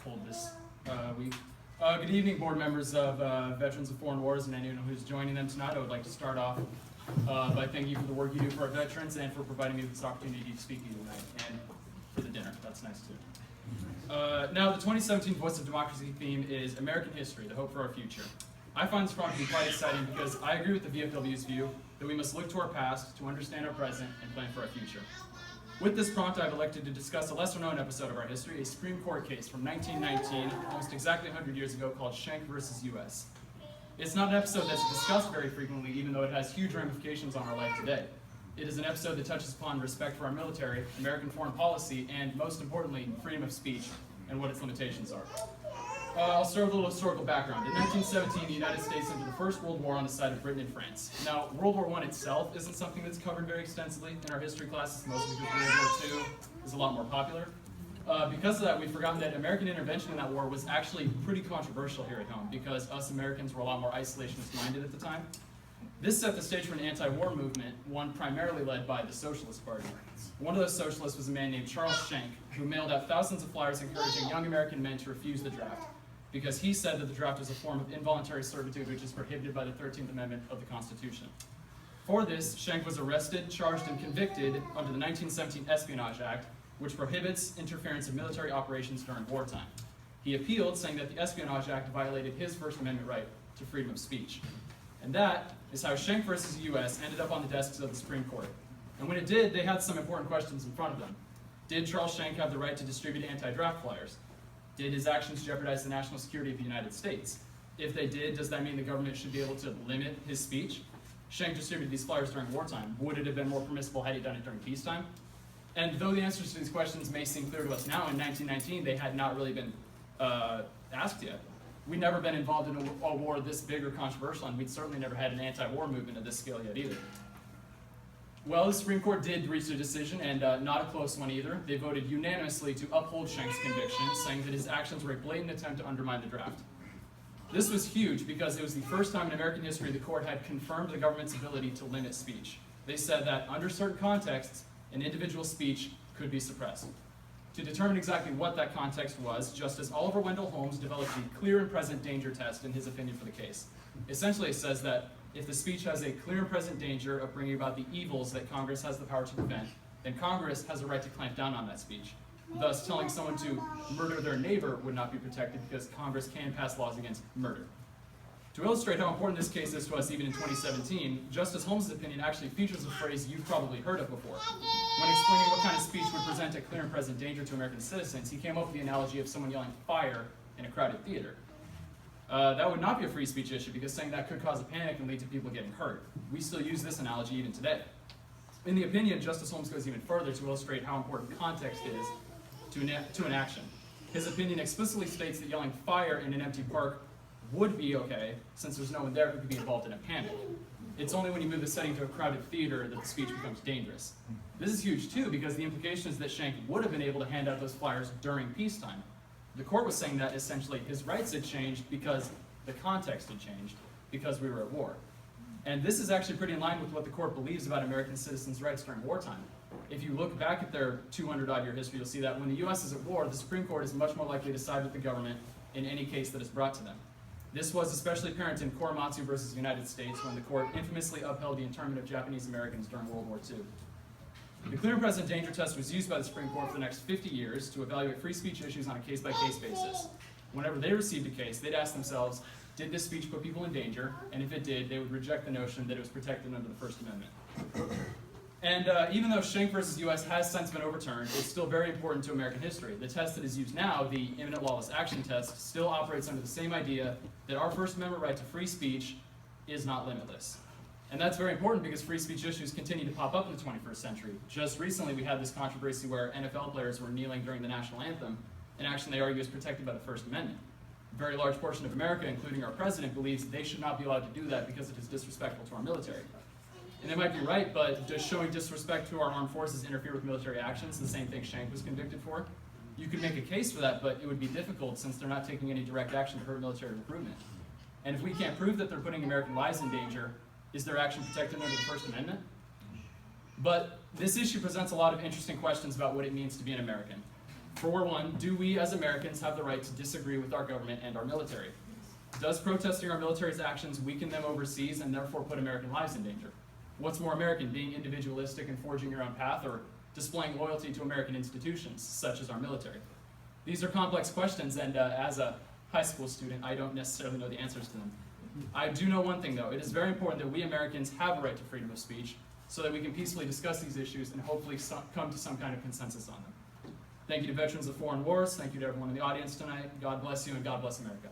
hold this week. Good evening, board members of Veterans of Foreign Wars and anyone who's joining them tonight. I would like to start off by thanking you for the work you do for our veterans and for providing me with this opportunity to speak to you tonight, and for the dinner. That's nice too. Now, the 2017 Voice of Democracy theme is American History, the Hope for Our Future. I find this prompt to be quite exciting because I agree with the VFW's view that we must look to our past to understand our present and plan for our future. With this prompt, I've elected to discuss a lesser-known episode of our history, a Supreme Court case from 1919, almost exactly 100 years ago, called Schenck versus U.S. It's not an episode that's discussed very frequently, even though it has huge ramifications on our life today. It is an episode that touches upon respect for our military, American foreign policy, and most importantly, freedom of speech and what its limitations are. I'll start with a little historical background. In 1917, the United States entered the First World War on the side of Britain and France. Now, World War I itself isn't something that's covered very extensively in our history classes, mostly because World War II is a lot more popular. Because of that, we've forgotten that American intervention in that war was actually pretty controversial here at home, because us Americans were a lot more isolationist-minded at the time. This set the stage for an anti-war movement, one primarily led by the Socialist Party. One of those socialists was a man named Charles Schenck, who mailed out thousands of flyers encouraging young American men to refuse the draft, because he said that the draft was a form of involuntary servitude which is prohibited by the 13th Amendment of the Constitution. For this, Schenck was arrested, charged, and convicted under the 1917 Espionage Act, which prohibits interference in military operations during wartime. He appealed, saying that the Espionage Act violated his First Amendment right to freedom of speech. And that is how Schenck versus the U.S. ended up on the desks of the Supreme Court. And when it did, they had some important questions in front of them. Did Charles Schenck have the right to distribute anti-draft flyers? Did his actions jeopardize the national security of the United States? If they did, does that mean the government should be able to limit his speech? Schenck distributed these flyers during wartime. Would it have been more permissible had he done it during peacetime? And though the answers to these questions may seem clear to us now, in 1919 they had not really been asked yet. We'd never been involved in a war this big or controversial, and we'd certainly never had an anti-war movement of this scale yet either. Well, the Supreme Court did reach a decision, and not a close one either. They voted unanimously to uphold Schenck's conviction, saying that his actions were a blatant attempt to undermine the draft. This was huge because it was the first time in American history the court had confirmed the government's ability to limit speech. They said that under certain contexts, an individual's speech could be suppressed. To determine exactly what that context was, Justice Oliver Wendell Holmes developed the clear and present danger test in his opinion for the case. Essentially, it says that if the speech has a clear and present danger of bringing about the evils that Congress has the power to prevent, then Congress has a right to clamp down on that speech. Thus, telling someone to murder their neighbor would not be protected because Congress can pass laws against murder. To illustrate how important this case is to us even in 2017, Justice Holmes' opinion actually features a phrase you've probably heard of before. When explaining what kind of speech would present a clear and present danger to American citizens, he came up with the analogy of someone yelling fire in a crowded theater. That would not be a free speech issue because saying that could cause a panic and lead to people getting hurt. We still use this analogy even today. In the opinion, Justice Holmes goes even further to illustrate how important context is to an action. His opinion explicitly states that yelling fire in an empty park would be okay, since there's no one there who could be involved in a panic. It's only when you move the setting to a crowded theater that the speech becomes dangerous. This is huge too, because the implication is that Schenck would have been able to hand out those flyers during peacetime. The court was saying that essentially his rights had changed because the context had changed, because we were at war. And this is actually pretty in line with what the court believes about American citizens' rights during wartime. If you look back at their 200-odd-year history, you'll see that when the U.S. is at war, the Supreme Court is much more likely to side with the government in any case that is brought to them. This was especially apparent in Korematsu versus the United States, when the court infamously upheld the internment of Japanese Americans during World War II. The clear and present danger test was used by the Supreme Court for the next 50 years to evaluate free speech issues on a case-by-case basis. Whenever they received a case, they'd ask themselves, did this speech put people in danger? And if it did, they would reject the notion that it was protected under the First Amendment. And even though Schenck versus U.S. has since been overturned, it's still very important to American history. The test that is used now, the imminent lawless action test, still operates under the same idea that our First Amendment right to free speech is not limitless. And that's very important because free speech issues continue to pop up in the 21st century. Just recently, we had this controversy where NFL players were kneeling during the national anthem, an action they argue is protected by the First Amendment. A very large portion of America, including our president, believes they should not be allowed to do that because it is disrespectful to our military. And they might be right, but does showing disrespect to our armed forces interfere with military actions, the same thing Schenck was convicted for? You could make a case for that, but it would be difficult since they're not taking any direct action to hurt military recruitment. And if we can't prove that they're putting American lives in danger, is their action protected under the First Amendment? But this issue presents a lot of interesting questions about what it means to be an American. For one, do we as Americans have the right to disagree with our government and our military? Does protesting our military's actions weaken them overseas and therefore put American lives in danger? What's more American, being individualistic and forging your own path, or displaying loyalty to American institutions, such as our military? These are complex questions, and as a high school student, I don't necessarily know the answers to them. I do know one thing, though. It is very important that we Americans have a right to freedom of speech so that we can peacefully discuss these issues and hopefully come to some kind of consensus on them. Thank you to Veterans of Foreign Wars. Thank you to everyone in the audience tonight. God bless you, and God bless America.